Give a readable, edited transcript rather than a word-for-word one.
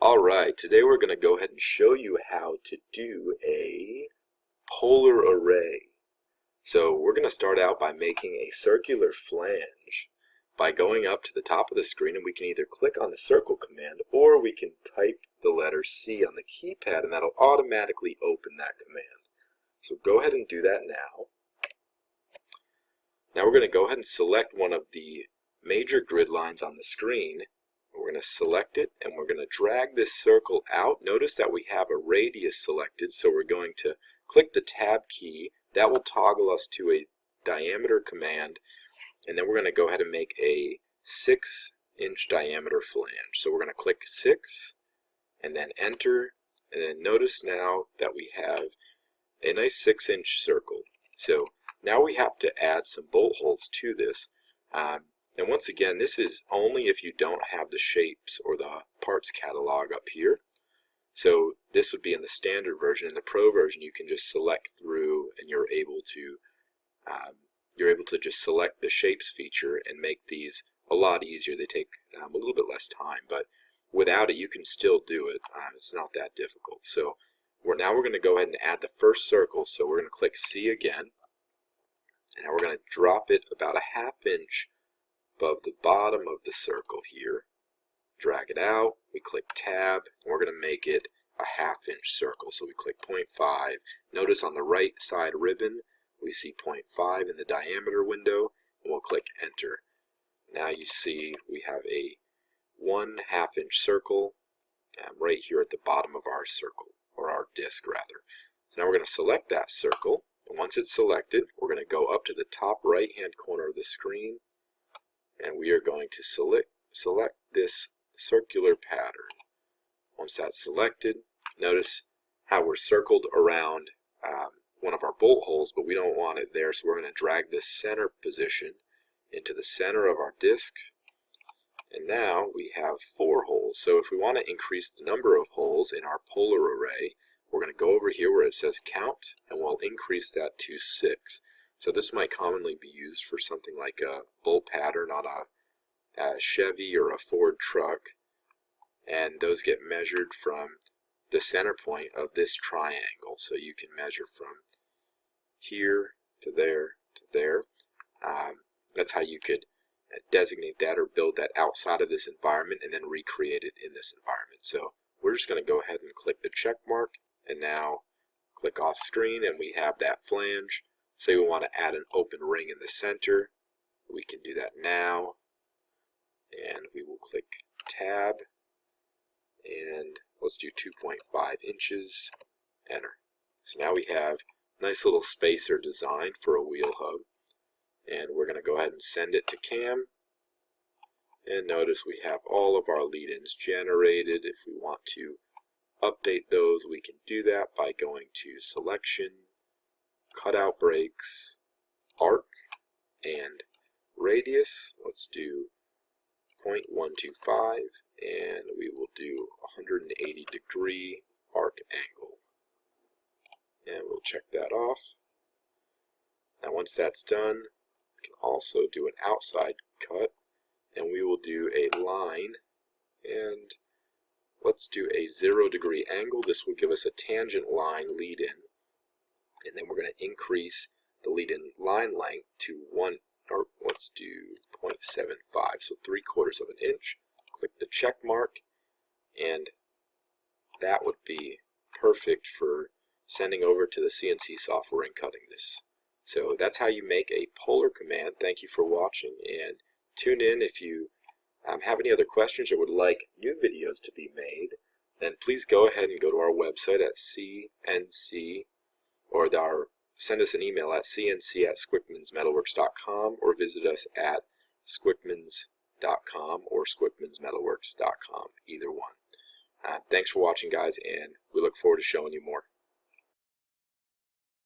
Alright, today we're going to go ahead and show you how to do a polar array. So we're going to start out by making a circular flange by going up to the top of the screen, and we can either click on the circle command or we can type the letter C on the keypad and that'll automatically open that command. So go ahead and do that now. Now we're going to go ahead and select one of the major grid lines on the screen. We're going to select it and we're going to drag this circle out. Notice that we have a radius selected, so we're going to click the tab key. That will toggle us to a diameter command, and then we're going to go ahead and make a 6-inch diameter flange. So we're going to click 6 and then enter, and then notice now that we have a nice 6-inch circle. So now we have to add some bolt holes to this. And once again, this is only if you don't have the shapes or the parts catalog up here. So this would be in the standard version. In the pro version, you can just select through, and you're able to just select the shapes feature and make these a lot easier. They take a little bit less time, but without it, you can still do it. It's not that difficult. So now we're going to go ahead and add the first circle. So we're going to click C again, and now we're going to drop it about a 1/2 inch above the bottom of the circle here. Drag it out, we click tab, and we're going to make it a 1/2 inch circle. So we click 0.5. Notice on the right side ribbon we see 0.5 in the diameter window, and we'll click enter. Now you see we have a 1/2 inch circle right here at the bottom of our circle, or our disc rather. So now we're going to select that circle, and once it's selected, we're going to go up to the top right hand corner of the screen, and we are going to select this circular pattern. Once that's selected, notice how we're circled around one of our bolt holes, but we don't want it there, so we're going to drag this center position into the center of our disc, and now we have 4 holes. So if we want to increase the number of holes in our polar array, we're going to go over here where it says count, and we'll increase that to 6. So this might commonly be used for something like a bolt pattern on a Chevy or a Ford truck, and those get measured from the center point of this triangle. So you can measure from here to there to there. That's how you could designate that or build that outside of this environment and then recreate it in this environment. So we're just going to go ahead and click the check mark, and now click off screen, and we have that flange. Say we want to add an open ring in the center, we can do that now, and we will click tab, and let's do 2.5 inches, enter. So now we have a nice little spacer design for a wheel hub, and we're going to go ahead and send it to cam, and notice we have all of our lead-ins generated. If we want to update those, we can do that by going to selection, cutout breaks, arc, and radius. Let's do 0.125, and we will do 180 degree arc angle, and we'll check that off. Now once that's done, we can also do an outside cut, and we will do a line, and let's do a 0 degree angle. This will give us a tangent line lead in, and then we're going to increase the lead-in line length to 0.75, so 3/4 of an inch. Click the check mark, and that would be perfect for sending over to the CNC software and cutting this. So that's how you make a polar command. Thank you for watching, and tune in if you have any other questions or would like new videos to be made. Then please go ahead and go to our website at CNC, or send us an email at cnc@squickmonsmetalworks.com, or visit us at squickmons.com or squickmonsmetalworks.com, either one. Thanks for watching, guys, and we look forward to showing you more.